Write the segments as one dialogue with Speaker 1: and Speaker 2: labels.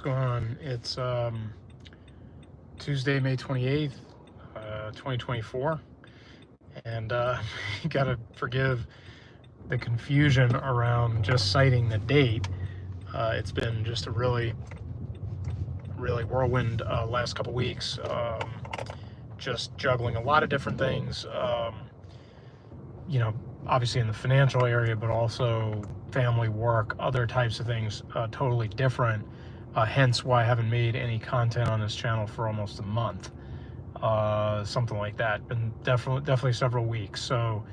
Speaker 1: Going on? It's Tuesday, May 28th, 2024. And you gotta forgive the confusion around just citing the date. It's been just a really whirlwind last couple weeks. Just juggling a lot of different things, obviously in the financial area, but also family, work, other types of things, totally different. Hence why I haven't made any content on this channel for almost a month, something like that. Been definitely several weeks. So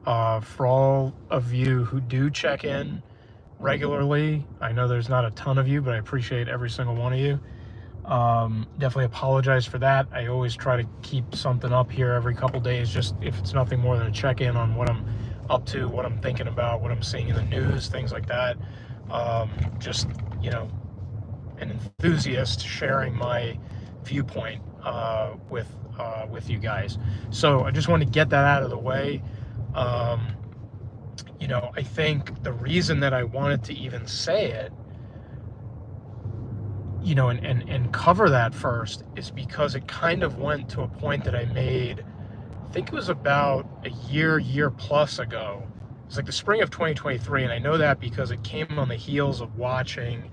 Speaker 1: for all of you who do check in regularly, I know there's not a ton of you, but I appreciate every single one of you. Definitely apologize for that. I always try to keep something up here every couple days, just if it's nothing more than a check-in on what I'm up to, what I'm thinking about, what I'm seeing in the news, things like that. Just, an enthusiast sharing my viewpoint with you guys. So I just want to get that out of the way. I think the reason that I wanted to even say it, and cover that first, is because it kind of went to a point that I made, I think it was about a year plus ago. It was like the spring of 2023, and I know that because it came on the heels of watching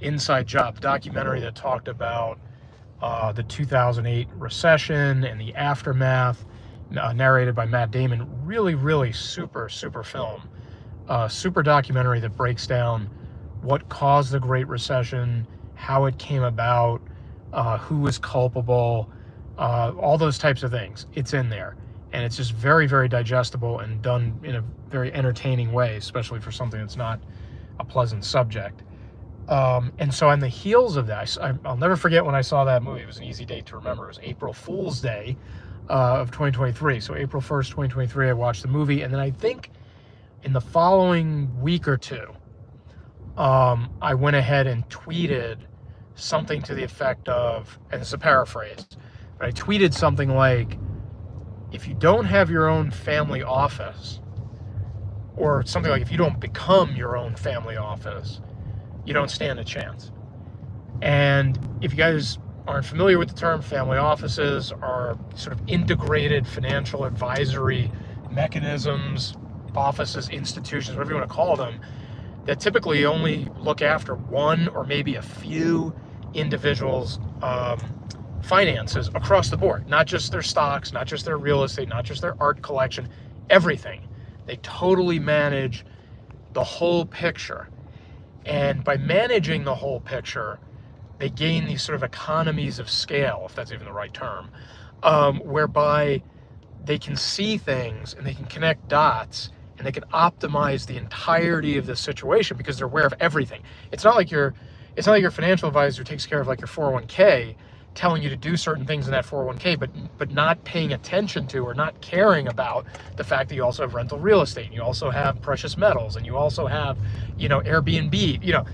Speaker 1: Inside Job, the documentary that talked about the 2008 recession and the aftermath, narrated by Matt Damon. Really super film, super documentary that breaks down what caused the Great Recession, how it came about, who was culpable, all those types of things. It's in there, and it's just very digestible and done in a very entertaining way, especially for something that's not a pleasant subject. And so on the heels of that, I'll never forget when I saw that movie. It was an easy date to remember. It was April Fool's Day of 2023. So April 1st, 2023, I watched the movie. And then I think in the following week or two, I went ahead and tweeted something to the effect of, and it's a paraphrase, but I tweeted something like, if you don't have your own family office, or something like, if you don't become your own family office, you don't stand a chance. And if you guys aren't familiar with the term, family offices are sort of integrated financial advisory mechanisms, offices, institutions, whatever you want to call them, that typically only look after one or maybe a few individuals' finances across the board, not just their stocks, not just their real estate, not just their art collection, everything. They totally manage the whole picture. And by managing the whole picture, they gain these sort of economies of scale, if that's even the right term, whereby they can see things and they can connect dots and they can optimize the entirety of the situation because they're aware of everything. It's not like your financial advisor takes care of like your 401k, telling you to do certain things in that 401k, but not paying attention to or not caring about the fact that you also have rental real estate, and you also have precious metals, and you also have, Airbnb.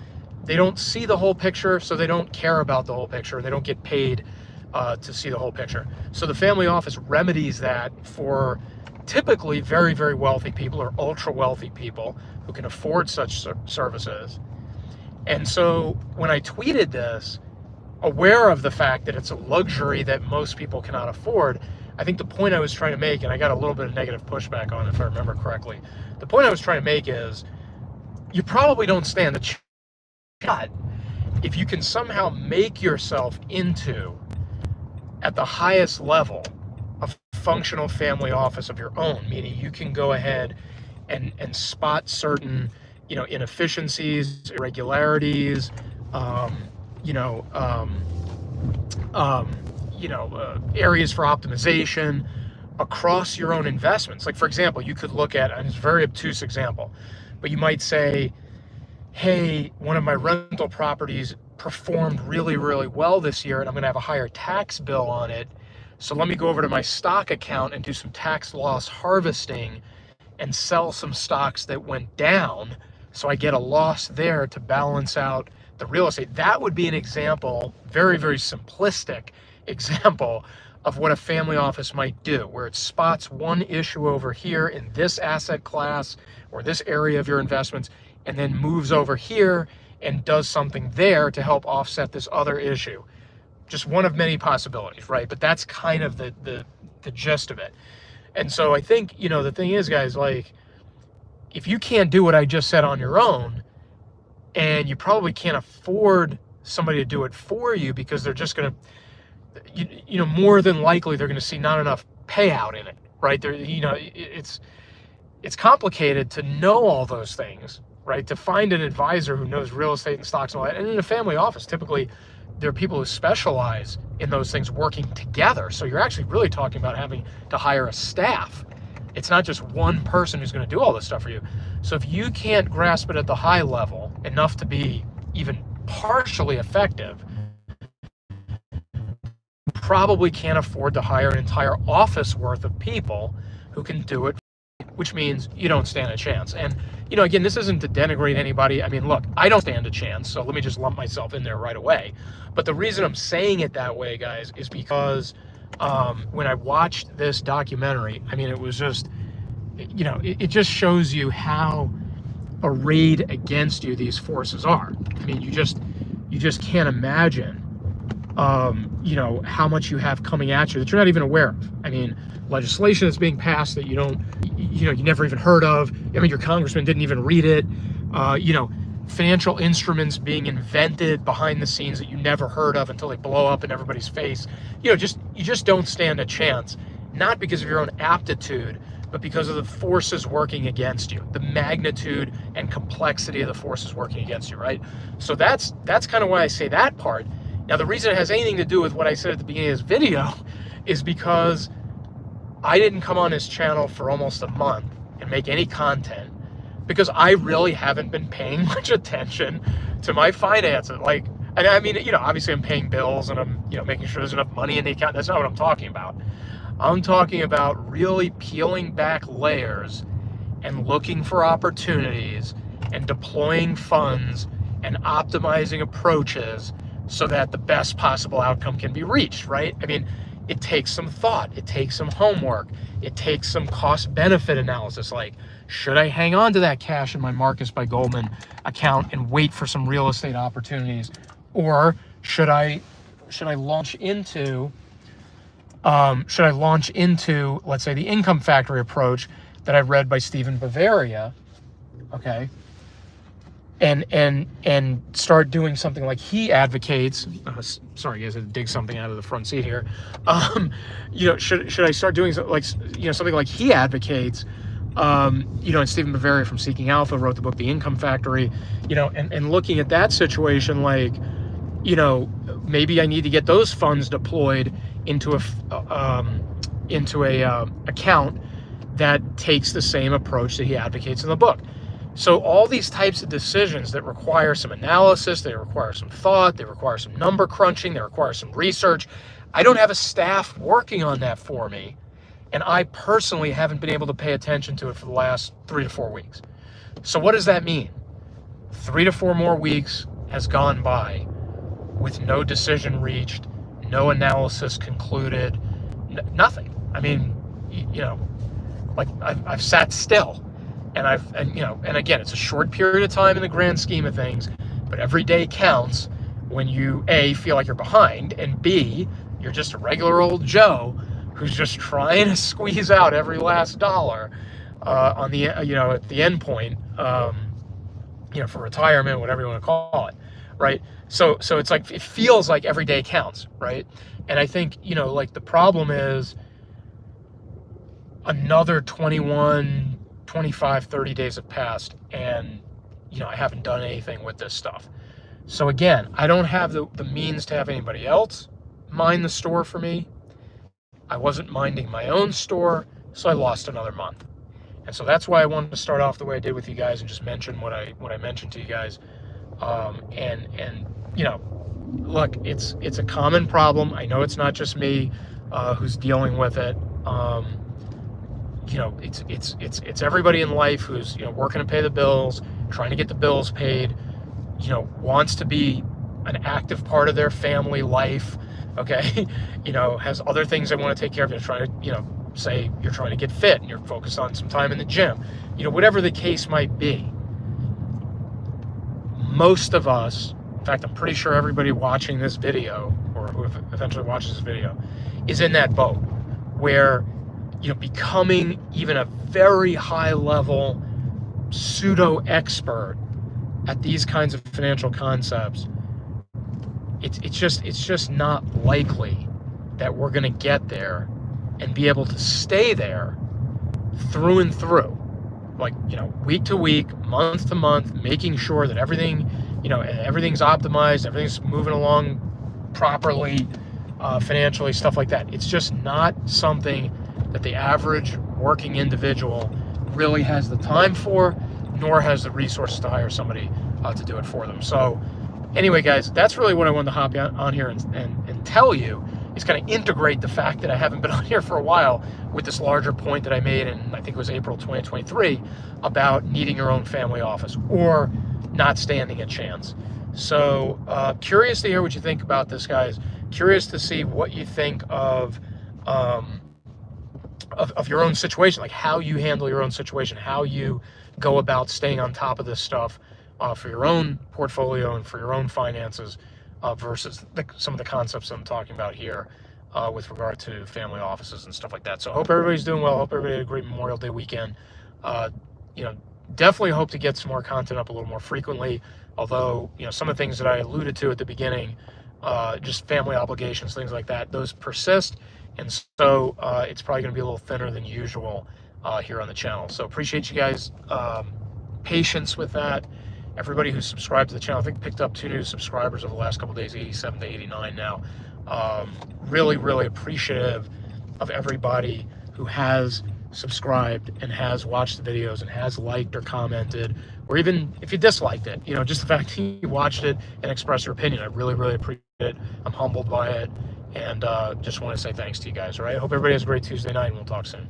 Speaker 1: They don't see the whole picture, so they don't care about the whole picture, and they don't get paid to see the whole picture. So the family office remedies that for typically very wealthy people or ultra wealthy people who can afford such services. And so when I tweeted this, aware of the fact that it's a luxury that most people cannot afford, I think the point I was trying to make, and I got a little bit of negative pushback on it if I remember correctly, the point I was trying to make is you probably don't stand the shot if you can somehow make yourself into, at the highest level, a functional family office of your own, meaning you can go ahead and spot certain inefficiencies, irregularities, areas for optimization across your own investments. Like, for example, you could look at, and it's a very obtuse example, but you might say, hey, one of my rental properties performed really well this year, and I'm going to have a higher tax bill on it. So let me go over to my stock account and do some tax loss harvesting and sell some stocks that went down, so I get a loss there to balance out the real estate. That would be an example, very simplistic example, of what a family office might do, where it spots one issue over here in this asset class or this area of your investments, and then moves over here and does something there to help offset this other issue. Just one of many possibilities, right? But that's kind of the gist of it. And so I think, the thing is, guys, like, if you can't do what I just said on your own, and you probably can't afford somebody to do it for you because they're just going to, more than likely they're going to see not enough payout in it, right? It's complicated to know all those things, right? To find an advisor who knows real estate and stocks and all that. And in a family office, typically there are people who specialize in those things working together. So you're actually really talking about having to hire a staff. It's not just one person who's going to do all this stuff for you. So if you can't grasp it at the high level enough to be even partially effective, you probably can't afford to hire an entire office worth of people who can do it, which means you don't stand a chance. And, again, this isn't to denigrate anybody. I mean, look, I don't stand a chance, so let me just lump myself in there right away. But the reason I'm saying it that way, guys, is because when I watched this documentary, I mean, it was just, it just shows you how arrayed against you these forces are. I mean, you just can't imagine, how much you have coming at you that you're not even aware of. I mean, legislation that's being passed that you never even heard of. I mean, your congressman didn't even read it. Financial instruments being invented behind the scenes that you never heard of until they blow up in everybody's face. You just don't stand a chance, not because of your own aptitude, but because of the forces working against you, the magnitude and complexity of the forces working against you, right? So that's kind of why I say that part. Now, the reason it has anything to do with what I said at the beginning of this video is because I didn't come on his channel for almost a month and make any content because I really haven't been paying much attention to my finances. And I mean, obviously I'm paying bills and I'm, making sure there's enough money in the account. That's not what I'm talking about. I'm talking about really peeling back layers and looking for opportunities and deploying funds and optimizing approaches so that the best possible outcome can be reached, right? I mean, it takes some thought, it takes some homework, it takes some cost-benefit analysis, like, should I hang on to that cash in my Marcus by Goldman account and wait for some real estate opportunities? Or should I launch into, let's say, the income factory approach that I've read by Stephen Bavaria, okay? And start doing something like he advocates. Sorry, guys, I had to dig something out of the front seat here. Should I start doing something like he advocates? And Stephen Bavaria from Seeking Alpha wrote the book The Income Factory. And looking at that situation, maybe I need to get those funds deployed into a account that takes the same approach that he advocates in the book. So all these types of decisions that require some analysis, they require some thought, they require some number crunching, they require some research. I don't have a staff working on that for me, and I personally haven't been able to pay attention to it for the last 3 to 4 weeks. So what does that mean? 3 to 4 more weeks has gone by with no decision reached, no analysis concluded, nothing. I mean, I've sat still. And again, it's a short period of time in the grand scheme of things, but every day counts when you, A, feel like you're behind, and B, you're just a regular old Joe who's just trying to squeeze out every last dollar on the, at the end point, for retirement, whatever you want to call it, right? So it's like, it feels like every day counts, right? And I think, the problem is another 21, 25, 30 days have passed, and I haven't done anything with this stuff. So again, I don't have the means to have anybody else mind the store for me. I wasn't minding my own store, so I lost another month. And so that's why I wanted to start off the way I did with you guys and just mention what I mentioned to you guys. Look, it's a common problem. I know it's not just me who's dealing with it. It's everybody in life who's, working to pay the bills, trying to get the bills paid, wants to be an active part of their family life, okay? Has other things they want to take care of. They're trying to, say you're trying to get fit and you're focused on some time in the gym, whatever the case might be. most of us, in fact, I'm pretty sure everybody watching this video, or who eventually watches this video, is in that boat where, becoming even a very high level pseudo expert at these kinds of financial concepts, it's just not likely that we're going to get there and be able to stay there through and through, like, week to week, month to month, making sure that everything's optimized, everything's moving along properly, financially, stuff like that. It's just not something that the average working individual really has the time for, nor has the resources to hire somebody to do it for them. So anyway, guys, that's really what I wanted to hop on here and tell you, is kind of integrate the fact that I haven't been on here for a while with this larger point that I made in, I think it was April 2023, about needing your own family office or not standing a chance. So curious to hear what you think about this, guys. Curious to see what you think of your own situation, like how you handle your own situation, how you go about staying on top of this stuff for your own portfolio and for your own finances, versus some of the concepts I'm talking about here with regard to family offices and stuff like that. So hope everybody's doing well. Hope everybody had a great Memorial Day weekend. Definitely hope to get some more content up a little more frequently. Although, some of the things that I alluded to at the beginning, just family obligations, things like that, those persist. And so it's probably going to be a little thinner than usual here on the channel. So appreciate you guys' patience with that. Everybody who's subscribed to the channel, I think picked up 2 new subscribers over the last couple of days, 87 to 89 now. Really, really appreciative of everybody who has subscribed and has watched the videos and has liked or commented, or even if you disliked it, just the fact that you watched it and expressed your opinion. I really, really appreciate it. I'm humbled by it, and just want to say thanks to you guys. All right, I hope everybody has a great Tuesday night, and we'll talk soon.